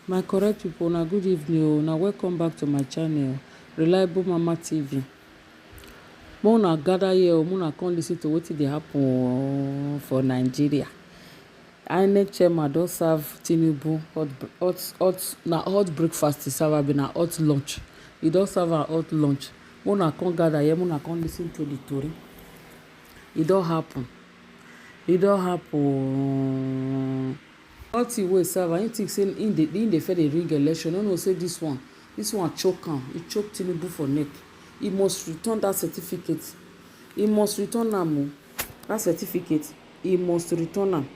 My correct people, na good evening o. Na welcome back to my channel, Reliable Mama TV. Make una gather here o, make una come lis ten to wetin dey happen for Nigeria. Inec chairman don serve Tinubu hot breakfast e serve abi na hot lunch. E don serve am hot lunch. Make una come gather here, make una come lis ten to the tori. E don happen. E don happen. All thing wey serve am, him think say him dey fair dey rig election. No know say this one choke am. E choke Tinubu for neck. He must return that certificate. He must return am o. That certificate, he must return am.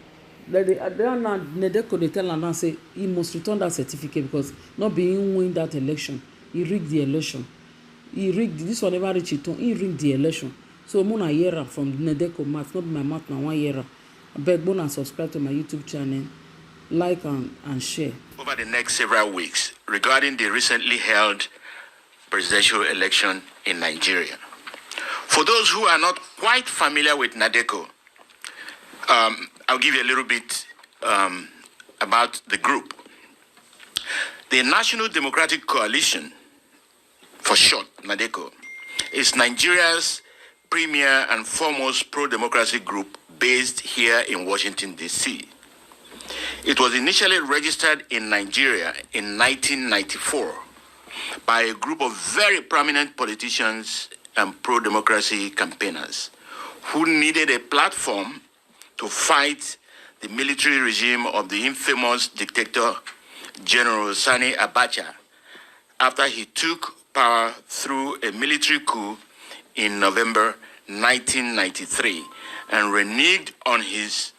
Nadeco dey tell am now say he must return that certificate because no be him win that election. He rigged the election. This one never reach him turn. He rigged the election. So una hear am from Nadeco mouth, no be my mouth na one hear am. Abeg una subscribe to my YouTube channel, like and share. Over the next several weeks regarding the recently held presidential election in Nigeria. For those who are not quite familiar with Nadeco, I'll give you a little bit about the group. The National Democratic Coalition, for short, Nadeco, is Nigeria's premier and foremost pro-democracy group based here in Washington, D.C. It was initially registered in Nigeria in 1994 by a group of very prominent politicians and pro-democracy campaigners who needed a platform to fight the military regime of the infamous dictator General Sani Abacha after he took power through a military coup in November 1993 and reneged on his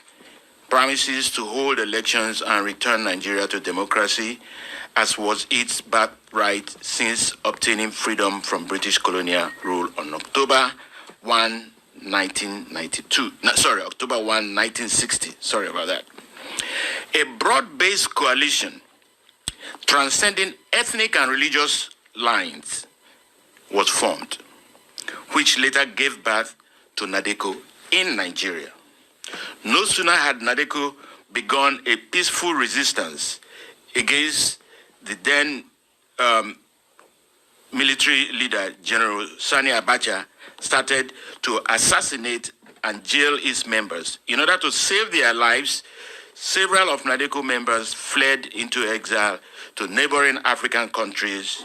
promises to hold elections and return Nigeria to democracy, as was its birthright since obtaining freedom from British colonial rule on October 1, 1960. Sorry about that. A broad-based coalition transcending ethnic and religious lines was formed, which later gave birth to Nadeco in Nigeria. No sooner had Nadeco begun a peaceful resistance against the then military leader, General Sani Abacha, started to assassinate and jail its members. In order to save their lives, several of Nadeco members fled into exile to neighboring African countries,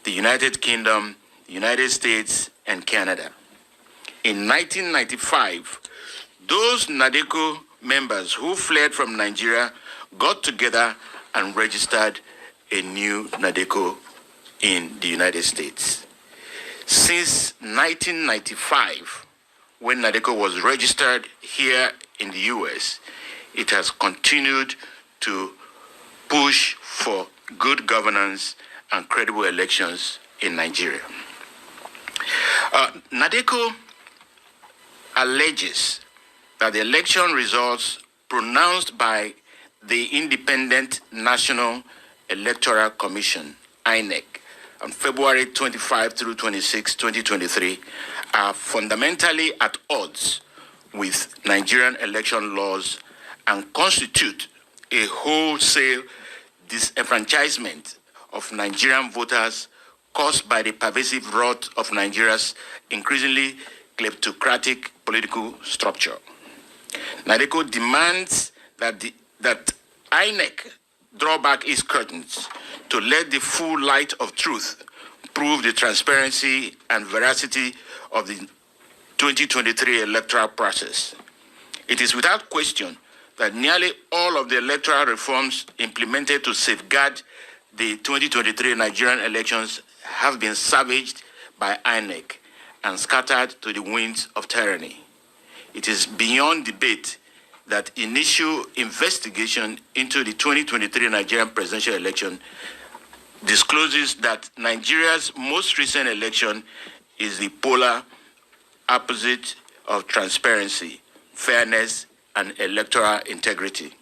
the United Kingdom, the United States, and Canada. In 1995, those Nadeco members who fled from Nigeria got together and registered a new Nadeco in the United States. Since 1995, when Nadeco was registered here in the US, it has continued to push for good governance and credible elections in Nigeria. Nadeco alleges that the election results pronounced by the Independent National Electoral Commission, Inec, on February 25 through 26, 2023, are fundamentally at odds with Nigerian election laws and constitute a wholesale disenfranchisement of Nigerian voters caused by the pervasive rot of Nigeria's increasingly kleptocratic political structure. Nadeco demands that INEC draw back its curtains to let the full light of truth prove the transparency and veracity of the 2023 electoral process. It is without question that nearly all of the electoral reforms implemented to safeguard the 2023 Nigerian elections have been savaged by INEC and scattered to the winds of tyranny. It is beyond debate that initial investigation into the 2023 Nigerian presidential election discloses that Nigeria's most recent election is the polar opposite of transparency, fairness, and electoral integrity.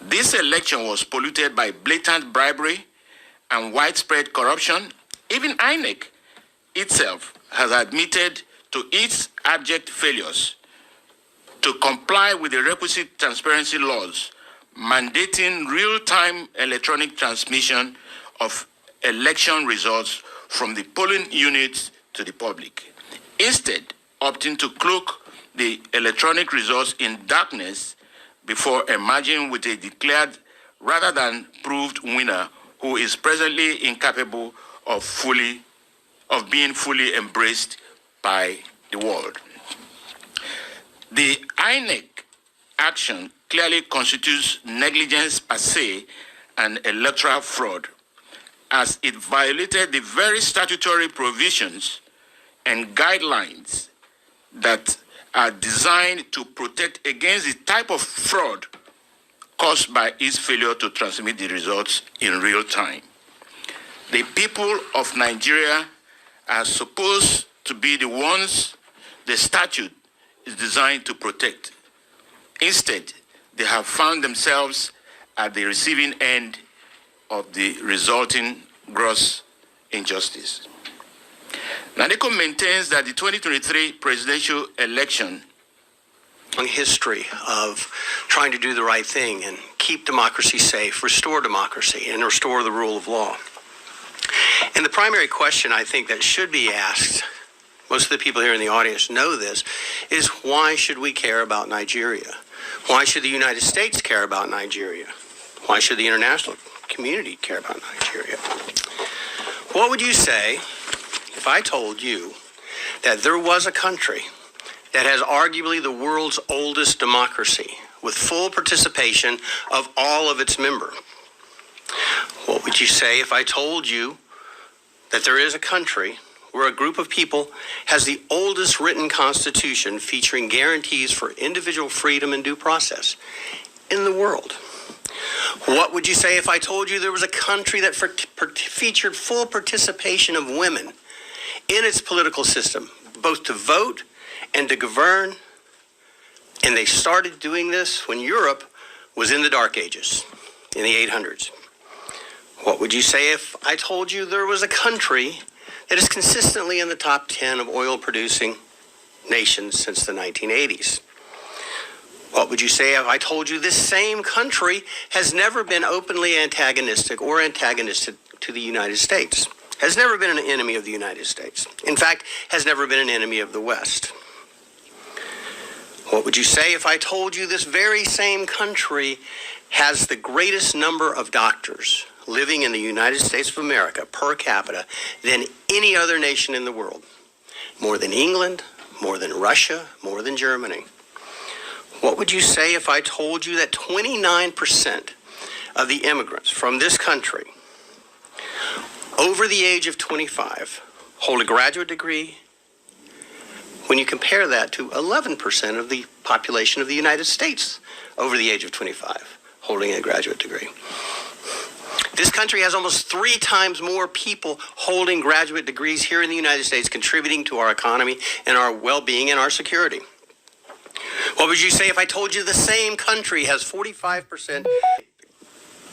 This election was polluted by blatant bribery and widespread corruption. Even INEC itself has admitted to its abject failures to comply with the requisite transparency laws mandating real-time electronic transmission of election results from the polling units to the public, instead opting to cloak the electronic results in darkness before emerging with a declared rather than proved winner who is presently incapable of being fully embraced by the world. The Inec action clearly constitutes negligence per se and electoral fraud, as it violated the very statutory provisions and guidelines that are designed to protect against the type of fraud caused by its failure to transmit the results in real time. The people of Nigeria are supposed to be the ones the statute is designed to protect. Instead, they have found themselves at the receiving end of the resulting gross injustice. Nadeco maintains that the 2023 presidential election long history of trying to do the right thing and keep democracy safe, restore democracy, and restore the rule of law. And the primary question I think that should be asked, most of the people here in the audience know this, is why should we care about Nigeria? Why should the United States care about Nigeria? Why should the international community care about Nigeria? What would you say if I told you that there was a country that has arguably the world's oldest democracy with full participation of all of its members? What would you say if I told you that there is a country where a group of people has the oldest written constitution featuring guarantees for individual freedom and due process in the world? What would you say if I told you there was a country that featured full participation of women in its political system, both to vote and to govern? And they started doing this when Europe was in the Dark Ages, in the 800s. What would you say if I told you there was a country that is consistently in the top 10 of oil-producing nations since the 1980s? What would you say if I told you this same country has never been openly antagonistic or antagonistic to the United States, has never been an enemy of the United States, in fact, has never been an enemy of the West? What would you say if I told you this very same country has the greatest number of doctors living in the United States of America per capita than any other nation in the world? More than England, more than Russia, more than Germany. What would you say if I told you that 29% of the immigrants from this country over the age of 25 hold a graduate degree, when you compare that to 11% of the population of the United States over the age of 25 holding a graduate degree? This country has almost 3 times more people holding graduate degrees here in the United States, contributing to our economy and our well-being and our security. What would you say if I told you the same country has 45%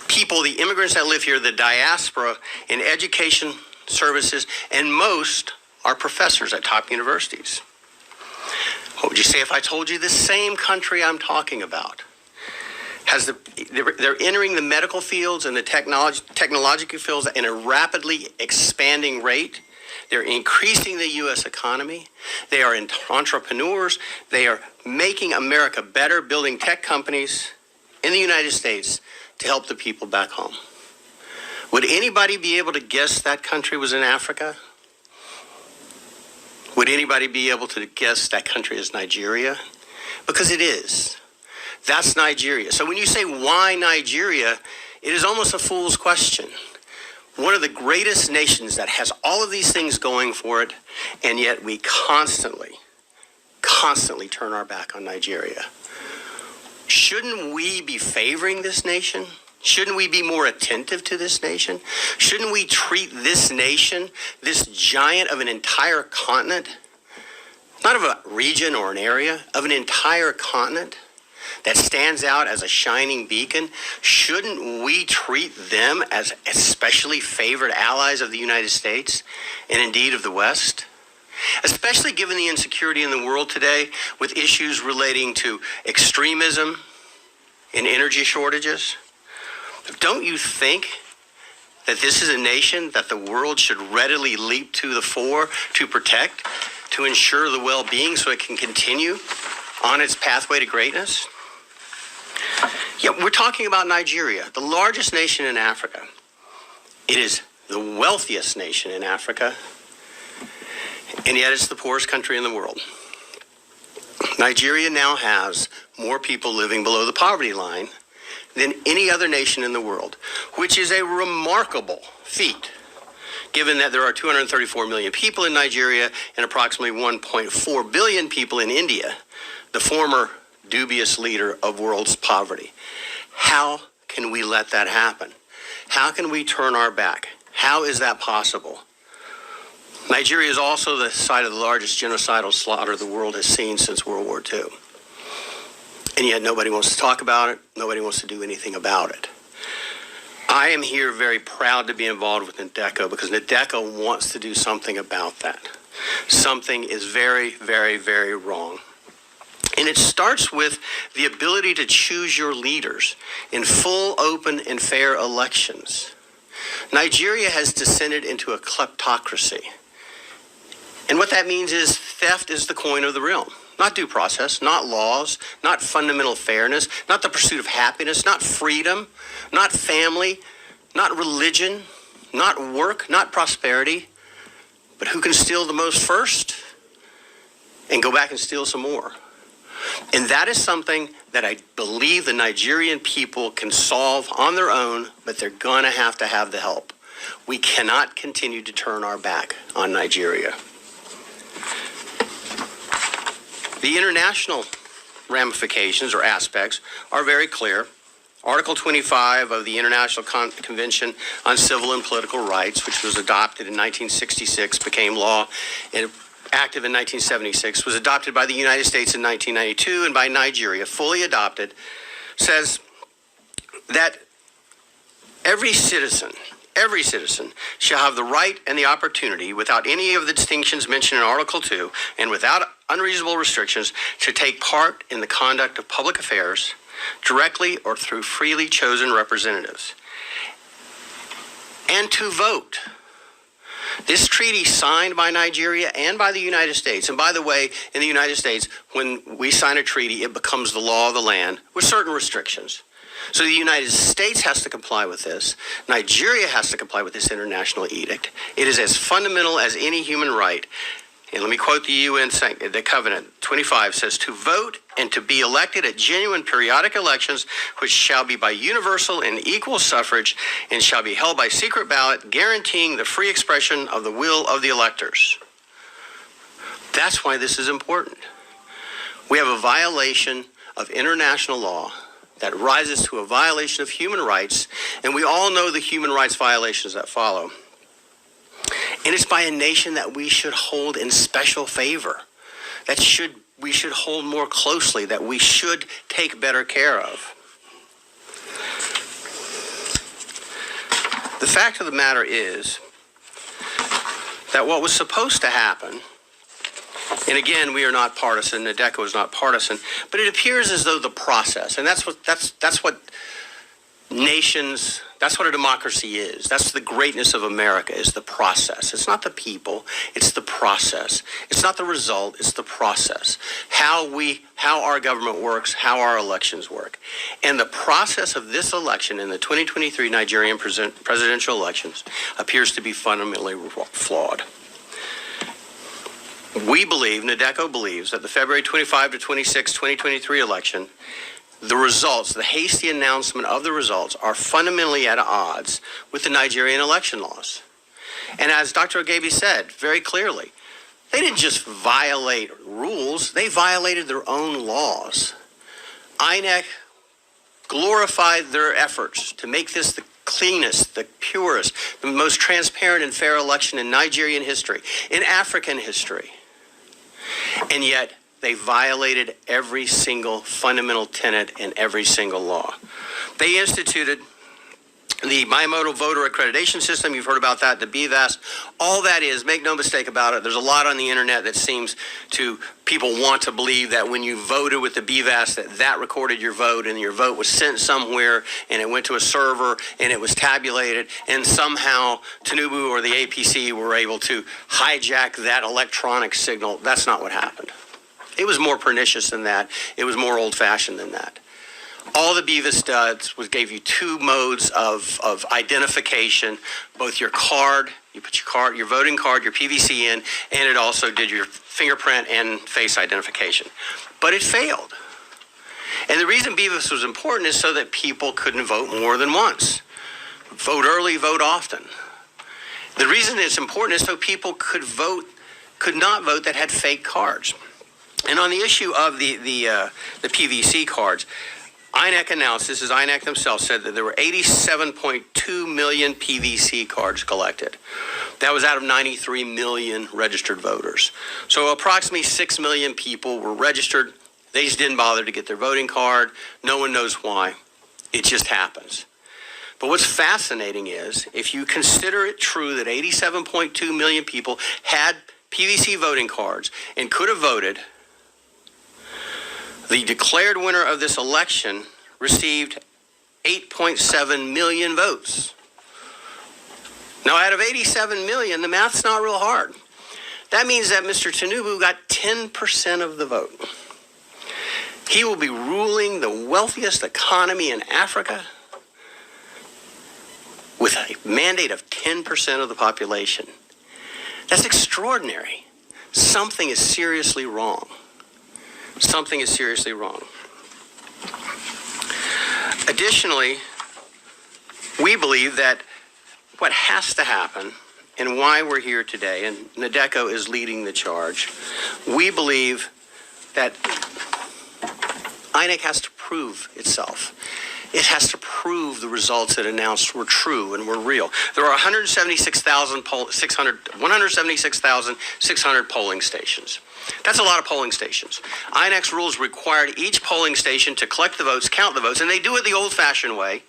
people, the immigrants that live here, the diaspora, in education services, and most are professors at top universities? What would you say if I told you the same country I'm talking about has they're entering the medical fields and the technological fields in a rapidly expanding rate? They're increasing the U.S. economy. They are entrepreneurs. They are making America better, building tech companies in the United States to help the people back home. Would anybody be able to guess that country was in Africa? Would anybody be able to guess that country is Nigeria? Because it is. That's Nigeria. So when you say, why Nigeria, it is almost a fool's question. One of the greatest nations that has all of these things going for it, and yet we constantly turn our back on Nigeria. Shouldn't we be favoring this nation? Shouldn't we be more attentive to this nation? Shouldn't we treat this nation, this giant of an entire continent, not of a region or an area, of an entire continent that stands out as a shining beacon? Shouldn't we treat them as especially favored allies of the United States and indeed of the West? Especially given the insecurity in the world today with issues relating to extremism in energy shortages. Don't you think that this is a nation that the world should readily leap to the fore to protect, to ensure the well-being so it can continue on its pathway to greatness? Yeah, we're talking about Nigeria, the largest nation in Africa. It is the wealthiest nation in Africa, and yet it's the poorest country in the world. Nigeria now has more people living below the poverty line than any other nation in the world, which is a remarkable feat, given that there are 234 million people in Nigeria and approximately 1.4 billion people in India, the former dubious leader of world's poverty. How can we let that happen? How can we turn our back? How is that possible? Nigeria is also the site of the largest genocidal slaughter the world has seen since World War II. And yet nobody wants to talk about it. Nobody wants to do anything about it. I am here very proud to be involved with Nadeco because Nadeco wants to do something about that. Something is very, very, very wrong. And it starts with the ability to choose your leaders in full, open, and fair elections. Nigeria has descended into a kleptocracy. And what that means is theft is the coin of the realm. Not due process, not laws, not fundamental fairness, not the pursuit of happiness, not freedom, not family, not religion, not work, not prosperity, but who can steal the most first and go back and steal some more. And that is something that I believe the Nigerian people can solve on their own, but they're going to have the help. We cannot continue to turn our back on Nigeria. The international ramifications or aspects are very clear. Article 25 of the International Convention on Civil and Political Rights, which was adopted in 1966, became law and active in 1976, was adopted by the United States in 1992 and by Nigeria, fully adopted, says that every citizen shall have the right and the opportunity, without any of the distinctions mentioned in Article 2 and without unreasonable restrictions, to take part in the conduct of public affairs directly or through freely chosen representatives, and to vote. This treaty signed by Nigeria and by the United States, and by the way, in the United States, when we sign a treaty, it becomes the law of the land with certain restrictions. So the United States has to comply with this. Nigeria has to comply with this international edict. It is as fundamental as any human right. And let me quote the UN, the Covenant 25 says, to vote and to be elected at genuine periodic elections, which shall be by universal and equal suffrage and shall be held by secret ballot, guaranteeing the free expression of the will of the electors. That's why this is important. We have a violation of international law that rises to a violation of human rights, and we all know the human rights violations that follow. And it's by a nation that we should hold in special favor, we should hold more closely, that we should take better care of. The fact of the matter is that what was supposed to happen, and again, we are not partisan, Nadeco is not partisan, but it appears as though the process, and that's what nations, that's what a democracy is. That's the greatness of America, is the process. It's not the people, it's the process. It's not the result, it's the process. How our government works, how our elections work. And the process of this election in the 2023 Nigerian presidential elections appears to be fundamentally flawed. We believe, Nadeco believes, that the February 25 to 26, 2023 election, the results, the hasty announcement of the results, are fundamentally at odds with the Nigerian election laws. And as Dr. Ogebi said very clearly, they didn't just violate rules, they violated their own laws. Inec glorified their efforts to make this the cleanest, the purest, the most transparent and fair election in Nigerian history, in African history. And yet, they violated every single fundamental tenet in every single law. They instituted The bimodal voter accreditation system, you've heard about that, the BVAS, all that is, make no mistake about it, there's a lot on the internet that seems to, people want to believe that when you voted with the BVAS that recorded your vote and your vote was sent somewhere and it went to a server and it was tabulated and somehow Tinubu or the APC were able to hijack that electronic signal. That's not what happened. It was more pernicious than that. It was more old-fashioned than that. All the BVAS does gave you two modes of identification, both your card, you put your voting card, your PVC in, and it also did your fingerprint and face identification. But it failed. And the reason BVAS was important is so that people couldn't vote more than once. Vote early, vote often. The reason it's important is so people could not vote that had fake cards. And on the issue of the PVC cards, Inec announced, this is Inec themselves, said that there were 87.2 million PVC cards collected. That was out of 93 million registered voters. So approximately 6 million people were registered. They just didn't bother to get their voting card. No one knows why. It just happens. But what's fascinating is, if you consider it true that 87.2 million people had PVC voting cards and could have voted, the declared winner of this election received 8.7 million votes. Now, out of 87 million, the math's not real hard. That means that Mr. Tinubu got 10% of the vote. He will be ruling the wealthiest economy in Africa with a mandate of 10% of the population. That's extraordinary. Something is seriously wrong. Something is seriously wrong. Additionally, we believe that what has to happen and why we're here today, and Nadeco is leading the charge, we believe that Inec has to prove itself. It has to prove the results it announced were true and were real. There are 176,600 polling stations. That's a lot of polling stations. Inec's rules required each polling station to collect the votes, count the votes, and they do it the old-fashioned way.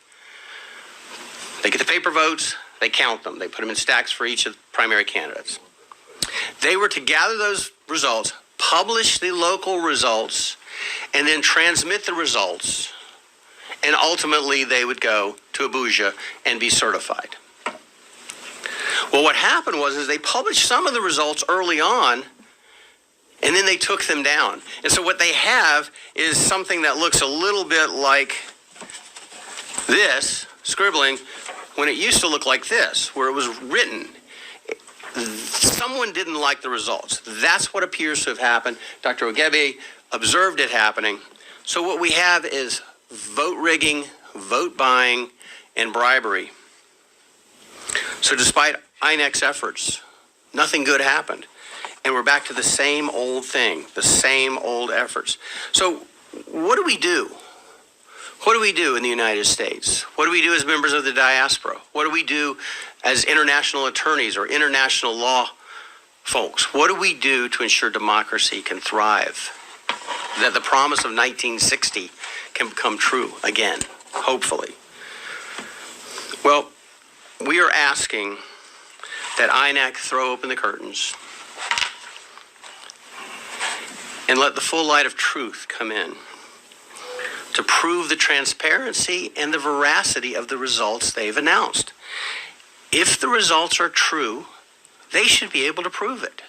They get the paper votes, they count them. They put them in stacks for each of the primary candidates. They were to gather those results, publish the local results, and then transmit the results, and ultimately they would go to Abuja and be certified. Well, what happened was they published some of the results early on, and then they took them down. And so what they have is something that looks a little bit like this, scribbling, when it used to look like this, where it was written. Someone didn't like the results. That's what appears to have happened. Dr. Ogebe observed it happening. So what we have is vote rigging, vote buying, and bribery. So despite Inec's efforts, nothing good happened. And we're back to the same old thing, the same old efforts. So what do we do? What do we do in the United States? What do we do as members of the diaspora? What do we do as international attorneys or international law folks? What do we do to ensure democracy can thrive? That the promise of 1960 can become true again, hopefully. Well, we are asking that Inec throw open the curtains and let the full light of truth come in to prove the transparency and the veracity of the results they've announced. If the results are true, they should be able to prove it.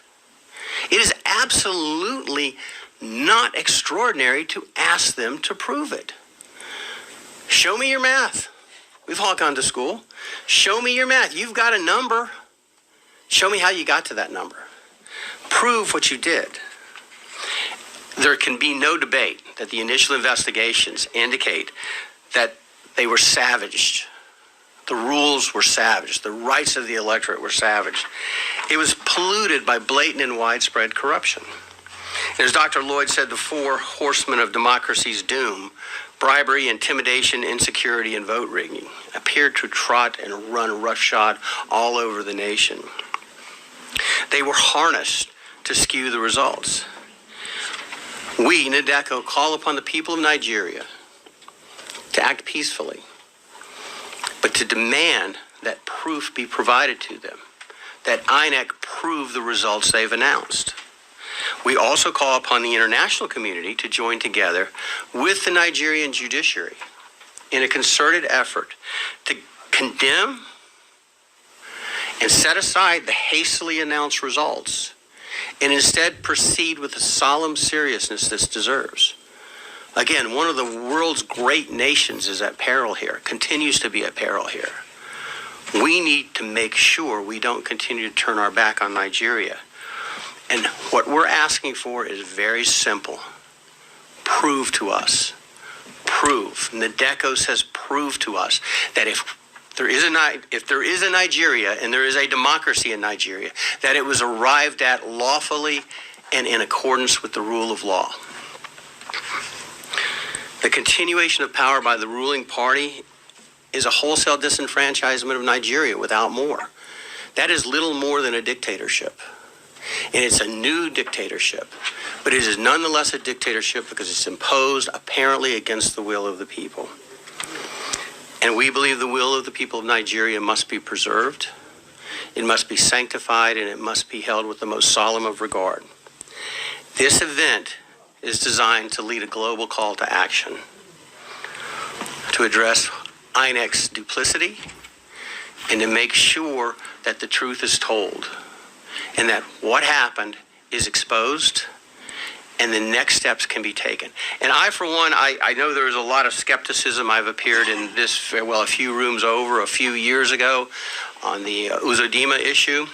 It is absolutely not extraordinary to ask them to prove it. Show me your math. We've all gone to school. Show me your math. You've got a number. Show me how you got to that number. Prove what you did. There can be no debate that the initial investigations indicate that they were savaged. The rules were savaged. The rights of the electorate were savaged. It was polluted by blatant and widespread corruption. And as Dr. Lloyd said, the four horsemen of democracy's doom, bribery, intimidation, insecurity, and vote rigging, appeared to trot and run roughshod all over the nation. They were harnessed to skew the results. We, Nadeco, call upon the people of Nigeria to act peacefully but to demand that proof be provided to them, that Inec prove the results they've announced. We also call upon the international community to join together with the Nigerian judiciary in a concerted effort to condemn and set aside the hastily announced results and instead proceed with the solemn seriousness this deserves. Again, one of the world's great nations is at peril here, continues to be at peril here. We need to make sure we don't continue to turn our back on Nigeria. And what we're asking for is very simple. Prove to us. Prove. Nadeco says prove to us that if there is a Nigeria and there is a democracy in Nigeria, that it was arrived at lawfully and in accordance with the rule of law. The continuation of power by the ruling party is a wholesale disenfranchisement of Nigeria without more. That is little more than a dictatorship. And it's a new dictatorship. But it is nonetheless a dictatorship because it's imposed apparently against the will of the people. And we believe the will of the people of Nigeria must be preserved. It must be sanctified, and it must be held with the most solemn of regard. This event is designed to lead a global call to action to address Inec's duplicity and to make sure that the truth is told and that what happened is exposed and the next steps can be taken. And I, for one, I know there is a lot of skepticism. I've appeared in this, well, a few rooms over a few years ago on the Uzodimma issue.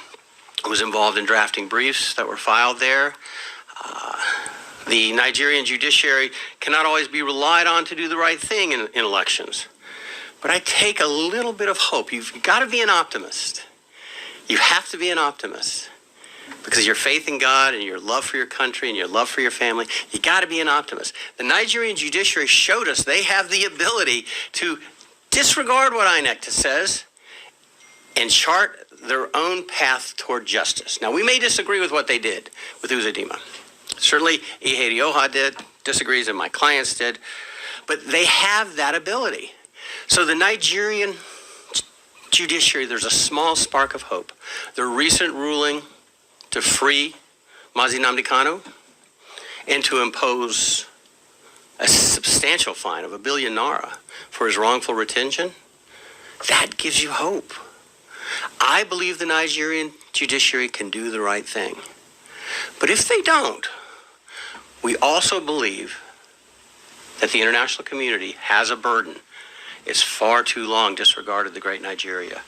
I was involved in drafting briefs that were filed there. The Nigerian judiciary cannot always be relied on to do the right thing in elections. But I take a little bit of hope. You've got to be an optimist. You have to be an optimist. Because your faith in God and your love for your country and your love for your family, you got to be an optimist. The Nigerian judiciary showed us they have the ability to disregard what Inec says and chart their own path toward justice. Now, we may disagree with what they did with Uzodimma. Certainly, Ihedioha disagrees, and my clients did. But they have that ability. So the Nigerian judiciary, there's a small spark of hope. Their recent ruling to free Mazi Nnamdi Kanu and to impose a substantial fine of ₦1 billion for his wrongful retention, that gives you hope. I believe the Nigerian judiciary can do the right thing. But if they don't, we also believe that the international community has a burden. It's far too long disregarded the great Nigeria.